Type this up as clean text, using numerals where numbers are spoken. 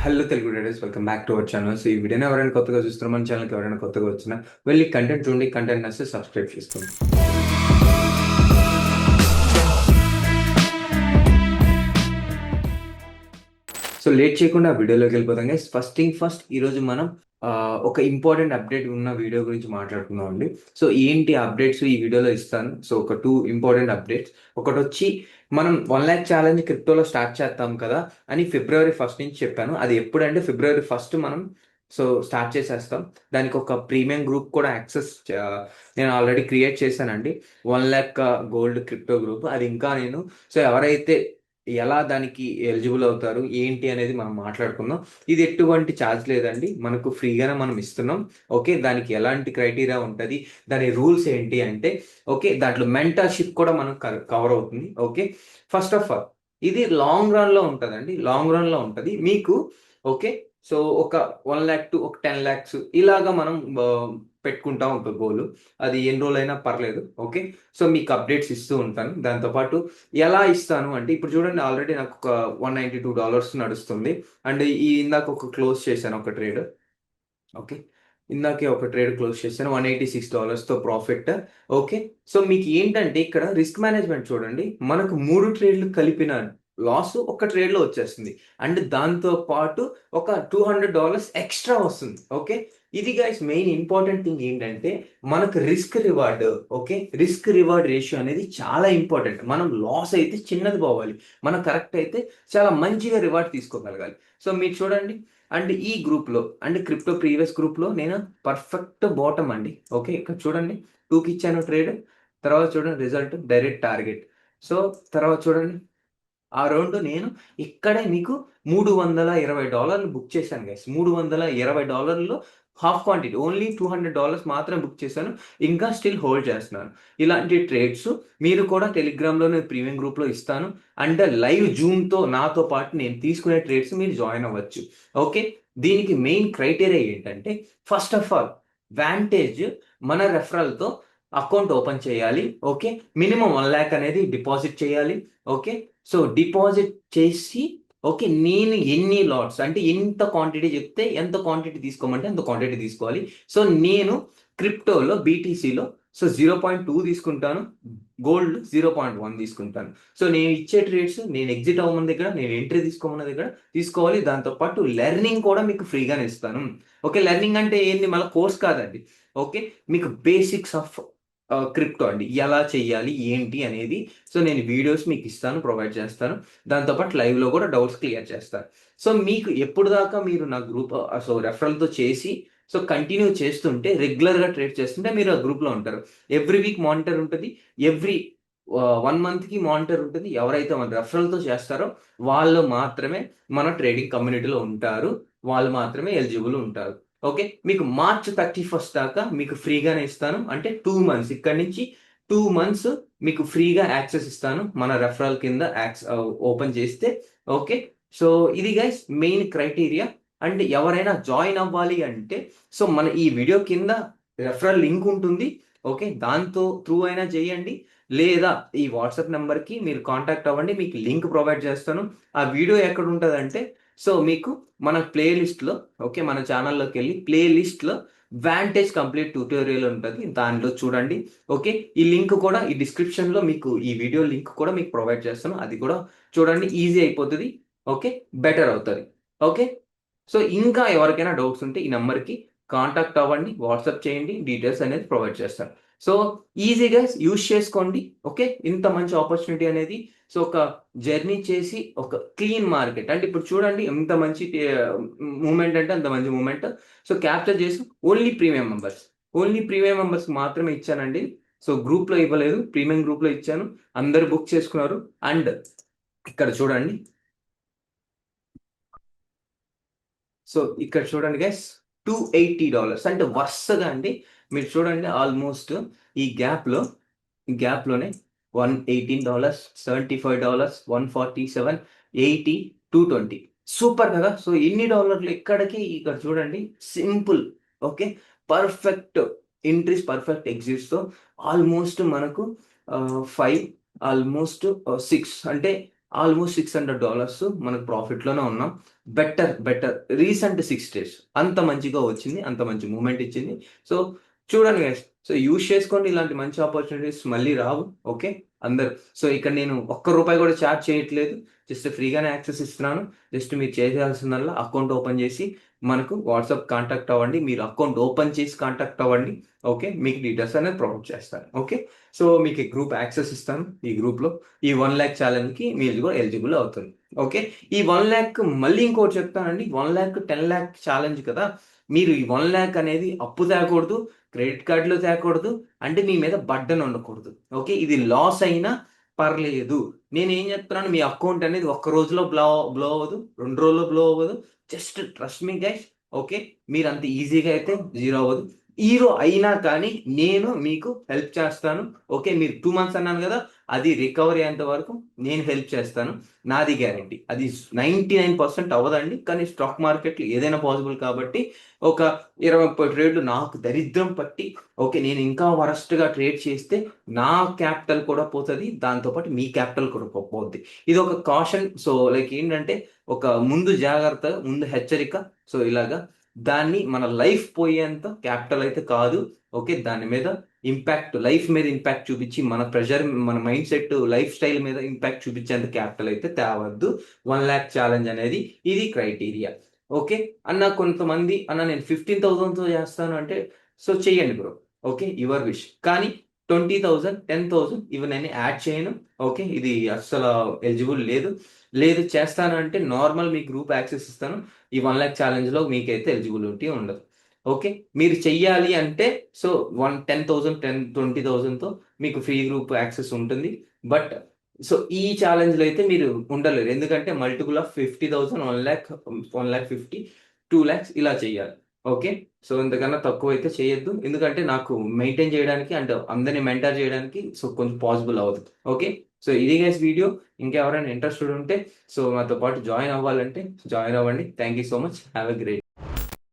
Hello Telugu riders, welcome back to our channel. So ఈ వీడియోని ఎవరైనా కొత్తగా చూస్తున్నా, మన ఛానల్కి ఎవరైనా కొత్తగా వచ్చినా వెళ్ళి కంటెంట్ చూడండి. కంటెంట్ నచ్చితే సబ్స్క్రైబ్ చేసుకోండి. సో లేట్ చేయకుండా వీడియోలోకి వెళ్ళిపోతాం గైస్. ఫస్ట్ థింగ్ ఫస్ట్, ఈరోజు మనం ఒక ఇంపార్టెంట్ అప్డేట్ ఉన్న వీడియో గురించి మాట్లాడుకుందాం అండి. సో ఏంటి అప్డేట్స్ ఈ వీడియోలో ఇస్తాను. సో ఒక టూ ఇంపార్టెంట్ అప్డేట్స్. ఒకటి వచ్చి, మనం 1 lakh ఛాలెంజ్ క్రిప్టోలో స్టార్ట్ చేస్తాం కదా అని February 1st నుంచి చెప్పాను. అది ఎప్పుడంటే February 1st మనం సో స్టార్ట్ చేసేస్తాం. దానికి ఒక ప్రీమియం గ్రూప్ కూడా యాక్సెస్ నేను ఆల్రెడీ క్రియేట్ చేశానండి. 1 lakh గోల్డ్ క్రిప్టో గ్రూప్. అది ఇంకా నేను సో ఎవరైతే ఎలా దానికి ఎలిజిబుల్ అవుతారు ఏంటి అనేది మనం మాట్లాడుకుందాం. ఇది ఎటువంటి ఛార్జ్ లేదండి, మనకు ఫ్రీగానే మనం ఇస్తున్నాం. ఓకే, దానికి ఎలాంటి క్రైటీరియా ఉంటుంది, దాని రూల్స్ ఏంటి అంటే, ఓకే దాంట్లో మెంటర్షిప్ కూడా మనకు కవర్ అవుతుంది. ఓకే, ఫస్ట్ ఆఫ్ ఆల్ ఇది లాంగ్ రన్ లో ఉంటుందండి. లాంగ్ రన్ లో ఉంటుంది మీకు. ఓకే, సో ఒక 1 lakh టు ఒక 10 lakhs ఇలాగా మనం పెట్టుకుంటాం ఒక గోల్. అది ఎన్ని రోజులైనా పర్లేదు. ఓకే, సో మీకు అప్డేట్స్ ఇస్తూ ఉంటాను. దాంతోపాటు ఎలా ఇస్తాను అంటే, ఇప్పుడు చూడండి ఆల్రెడీ నాకు ఒక $192 నడుస్తుంది. అండ్ ఇందాక ఒక క్లోజ్ చేశాను ఒక ట్రేడ్. ఓకే, ఇందాకే ఒక ట్రేడ్ క్లోజ్ చేశాను $186తో ప్రాఫిట్. ఓకే, సో మీకు ఏంటంటే ఇక్కడ రిస్క్ మేనేజ్మెంట్ చూడండి, మనకు 3 ట్రేడ్లు కలిపిన లాస్ ఒక ట్రేడ్లో వచ్చేస్తుంది. అండ్ దాంతో పాటు ఒక $200 ఎక్స్ట్రా వస్తుంది. ఓకే, ఇది గైస్ మెయిన్ ఇంపార్టెంట్ థింగ్ ఏంటంటే, మనకు risk reward. Okay, risk reward ratio అనేది చాలా ఇంపార్టెంట్. మనం లాస్ అయితే చిన్నది పోవాలి, మనం కరెక్ట్ అయితే చాలా మంచిగా రివార్డ్ తీసుకోగలగాలి. సో మీరు చూడండి, అండ్ ఈ గ్రూప్లో అండ్ క్రిప్టో ప్రీవియస్ గ్రూప్లో నేను పర్ఫెక్ట్ బాటమ్ అండి. ఓకే, ఇక్కడ చూడండి 2కి ఇచ్చాను ట్రేడ్. తర్వాత చూడండి రిజల్ట్ డైరెక్ట్ టార్గెట్. సో తర్వాత చూడండి ఆ రౌండ్ నేను ఇక్కడే మీకు $320 బుక్ చేశాను గైస్. $320లో హాఫ్ క్వాంటిటీ, ఓన్లీ $200 మాత్రం బుక్ చేశాను. ఇంకా స్టిల్ హోల్డ్ చేస్తున్నాను. ఇలాంటి ట్రేడ్స్ మీరు కూడా టెలిగ్రామ్లో నేను ప్రీమియం గ్రూప్లో ఇస్తాను. అండ్ లైవ్ జూమ్తో నాతో పాటు నేను తీసుకునే ట్రేడ్స్ మీరు జాయిన్ అవ్వచ్చు. ఓకే, దీనికి మెయిన్ క్రైటీరియా ఏంటంటే, ఫస్ట్ ఆఫ్ ఆల్ వాంటేజ్ మన రెఫరల్తో అకౌంట్ ఓపెన్ చేయాలి. ఓకే, మినిమం 1 lakh అనేది డిపాజిట్ చేయాలి. ఓకే, సో డిపాజిట్ చేసి, ఓకే నేను ఎన్ని లాట్స్ అంటే ఎంత క్వాంటిటీ చెప్తే ఎంత క్వాంటిటీ తీసుకోమంటే అంత క్వాంటిటీ తీసుకోవాలి. సో నేను క్రిప్టోలో బీటీసీలో సో 0.2 తీసుకుంటాను, గోల్డ్ 0.1 తీసుకుంటాను. సో నేను ఇచ్చే ట్రేడ్స్ నేను ఎగ్జిట్ అవ్వమన్న దగ్గర, నేను ఎంట్రీ తీసుకోమన్న దగ్గర తీసుకోవాలి. దాంతోపాటు లెర్నింగ్ కూడా మీకు ఫ్రీగానే ఇస్తాను. ఓకే, లెర్నింగ్ అంటే ఏంది, మళ్ళీ కోర్స్ కాదండి. ఓకే, మీకు బేసిక్స్ ఆఫ్ క్రిప్టో అండి, ఎలా చెయ్యాలి ఏంటి అనేది. సో నేను వీడియోస్ మీకు ఇస్తాను, ప్రొవైడ్ చేస్తాను. దాంతోపాటు లైవ్లో కూడా డౌట్స్ క్లియర్ చేస్తాను. సో మీకు ఎప్పుడు దాకా మీరు నా గ్రూప్ సో రెఫరల్తో చేసి సో కంటిన్యూ చేస్తుంటే, రెగ్యులర్గా ట్రేడ్ చేస్తుంటే మీరు ఆ గ్రూప్లో ఉంటారు. ఎవ్రీ వీక్ మానిటర్ ఉంటుంది, ఎవ్రీ 1 monthకి మానిటర్ ఉంటుంది. ఎవరైతే మన రెఫరల్తో చేస్తారో వాళ్ళు మాత్రమే మన ట్రేడింగ్ కమ్యూనిటీలో ఉంటారు, వాళ్ళు మాత్రమే ఎలిజిబుల్ ఉంటారు. ఓకే, మీకు March 31st దాకా మీకు ఫ్రీగానే ఇస్తాను. అంటే 2 months, ఇక్కడ నుంచి 2 months మీకు ఫ్రీగా యాక్సెస్ ఇస్తాను మన రెఫరల్ కింద ఓపెన్ చేస్తే. ఓకే, సో ఇది గైస్ మెయిన్ క్రైటీరియా. అండ్ ఎవరైనా జాయిన్ అవ్వాలి అంటే, సో మన ఈ వీడియో కింద రెఫరల్ లింక్ ఉంటుంది. ఓకే, దాంతో త్రూ అయినా చేయండి, లేదా ఈ వాట్సాప్ నెంబర్కి మీరు కాంటాక్ట్ అవ్వండి, మీకు లింక్ ప్రొవైడ్ చేస్తాను. ఆ వీడియో ఎక్కడ ఉంటుందంటే, సో మీకు మన ప్లేలిస్ట్లో, ఓకే మన ఛానల్లోకి వెళ్ళి ప్లేలిస్ట్లో వాంటేజ్ కంప్లీట్ ట్యూటోరియల్ ఉంటుంది, దానిలో చూడండి. ఓకే, ఈ లింక్ కూడా ఈ డిస్క్రిప్షన్లో మీకు ఈ వీడియో లింక్ కూడా మీకు ప్రొవైడ్ చేస్తాను, అది కూడా చూడండి. ఈజీ అయిపోతుంది. ఓకే, బెటర్ అవుతుంది. ఓకే, సో ఇంకా ఎవరికైనా డౌట్స్ ఉంటే ఈ నెంబర్కి కాంటాక్ట్ అవ్వండి, వాట్సాప్ చేయండి, డీటెయిల్స్ అనేది ప్రొవైడ్ చేస్తాను. సో ఈజీగా యూజ్ చేసుకోండి. ఓకే, ఇంత మంచి ఆపర్చునిటీ అనేది. సో ఒక జర్నీ చేసి ఒక క్లీన్ మార్కెట్ అంటే, ఇప్పుడు చూడండి ఎంత మంచి మూమెంట్ అంటే అంత మంచి మూమెంట్. సో క్యాప్చర్ చేసి ఓన్లీ ప్రీమియం మెంబర్స్ మాత్రమే ఇచ్చానండి. సో గ్రూప్లో ఇవ్వలేదు, ప్రీమియం గ్రూప్లో ఇచ్చాను. అందరు బుక్ చేసుకున్నారు. అండ్ ఇక్కడ చూడండి, సో ఇక్కడ చూడండి గైస్, $280 అంటే వరుసగా అండి. మీరు చూడండి ఆల్మోస్ట్ ఈ గ్యాప్లోనే $118, $75, 147, 80, 220. సూపర్ కదా. సో ఎన్ని డాలర్లు ఎక్కడికి, ఇక్కడ చూడండి simple. Okay, perfect entries, perfect ఎగ్జిట్స్తో ఆల్మోస్ట్ మనకు 5, ఆల్మోస్ట్ 6 అంటే ఆల్మోస్ట్ $600 మనకు ప్రాఫిట్లోనే ఉన్నాం. బెటర్ రీసెంట్ 6 days అంత మంచిగా వచ్చింది, అంత మంచి మూమెంట్ ఇచ్చింది. సో చూడండి గైస్, సో యూజ్ చేసుకోండి, ఇలాంటి మంచి ఆపర్చునిటీస్ మళ్ళీ రావు. ఓకే అందరు. సో ఇక్కడ నేను ₹1 కూడా ఛార్జ్ చేయట్లేదు, జస్ట్ ఫ్రీగానే యాక్సెస్ ఇస్తున్నాను. జస్ట్ మీరు చేయాల్సిందల్లా అకౌంట్ ఓపెన్ చేసి మనకు వాట్సాప్ కాంటాక్ట్ అవ్వండి, మీరు అకౌంట్ ఓపెన్ చేసి కాంటాక్ట్ అవ్వండి. ఓకే, మీకు డీటెయిల్స్ అనేది ప్రొవైడ్ చేస్తాను. ఓకే, సో మీకు ఈ గ్రూప్ యాక్సెస్ ఇస్తాను. ఈ గ్రూప్లో ఈ 1 lakh ఛాలెంజ్కి మీరు కూడా ఎలిజిబుల్ అవుతుంది. ఓకే, ఈ 1 lakh మళ్ళీ ఇంకోటి చెప్తానండి, 1 lakh 10 lakh ఛాలెంజ్ కదా, మీరు ఈ 1 lakh అనేది అప్పు తేకూడదు, క్రెడిట్ కార్డులో తేకూడదు, అంటే మీ మీద బడ్డన్ ఉండకూడదు. ఓకే, ఇది లాస్ అయినా పర్లేదు. నేను ఏం చెప్తున్నాను, మీ అకౌంట్ అనేది ఒక్క రోజులో బ్లో అవ్వదు, 2 రోజుల్లో బ్లో అవ్వదు. Just trust me guys. Okay, మీరు అంత ఈజీగా అయితే జీరో అవ్వదు. హీరో అయినా కానీ నేను మీకు హెల్ప్ చేస్తాను. ఓకే, మీరు 2 months అన్నాను కదా, అది రికవరీ అయ్యేంత వరకు నేను హెల్ప్ చేస్తాను. నాది గ్యారంటీ. అది 99% అవ్వదండి, కానీ స్టాక్ మార్కెట్లో ఏదైనా పాసిబుల్ కాబట్టి ఒక 20-30 ట్రేడ్లు నాకు దరిద్రం పట్టి, ఓకే నేను ఇంకా వరస్ట్గా ట్రేడ్ చేస్తే నా క్యాపిటల్ కూడా పోతుంది, దాంతోపాటు మీ క్యాపిటల్ కూడా పోతుంది. ఇది ఒక కాషన్. సో లైక్ ఏంటంటే ఒక ముందు జాగ్రత్త, ముందు హెచ్చరిక. సో ఇలాగా దాన్ని మన లైఫ్ పోయేంత క్యాపిటల్ అయితే కాదు. ఓకే, దాని మీద ఇంపాక్ట్, లైఫ్ మీద ఇంపాక్ట్ చూపించి మన ప్రెషర్, మన మైండ్ సెట్, లైఫ్ స్టైల్ మీద ఇంపాక్ట్ చూపించేంత క్యాపిటల్ అయితే తేవద్దు. 1 lakh ఛాలెంజ్ అనేది ఇది క్రైటీరియా. ఓకే అన్న, కొంతమంది అన్న నేను 15,000తో చేస్తాను అంటే, సో చెయ్యండి బ్రో. Okay, your wish. కానీ 20,000, 10,000 ఇవి నేను యాడ్ చేయను. ఓకే, ఇది అస్సలు ఎలిజిబుల్ లేదు. లేదు చేస్తాను అంటే నార్మల్ మీ గ్రూప్ యాక్సెస్ ఇస్తాను. ఈ 1 lakh ఛాలెంజ్లో మీకైతే ఎలిజిబిలిటీ ఉండదు. ఓకే, మీరు చెయ్యాలి అంటే సో 10,000, 20,000తో మీకు ఫ్రీ గ్రూప్ యాక్సెస్ ఉంటుంది. బట్ సో ఈ ఛాలెంజ్లో అయితే మీరు ఉండలేరు, ఎందుకంటే మల్టిపుల్ ఆఫ్ 50,000, 1 lakh, 1,50,000, 2 lakhs ఇలా చేయాలి. ఓకే, సో ఇంతకన్నా తక్కువ అయితే చేయొద్దు, ఎందుకంటే నాకు మెయింటైన్ చేయడానికి అంటే అందరినీ మెంటర్ చేయడానికి సో కొంచెం పాసిబుల్ అవ్వదు. ఓకే, సో ఇది గైస్ వీడియో. ఇంకెవరైనా ఇంట్రెస్టెడ్ ఉంటే సో మాతో పాటు జాయిన్ అవ్వాలంటే జాయిన్ అవ్వండి. Thank you so much. Have a great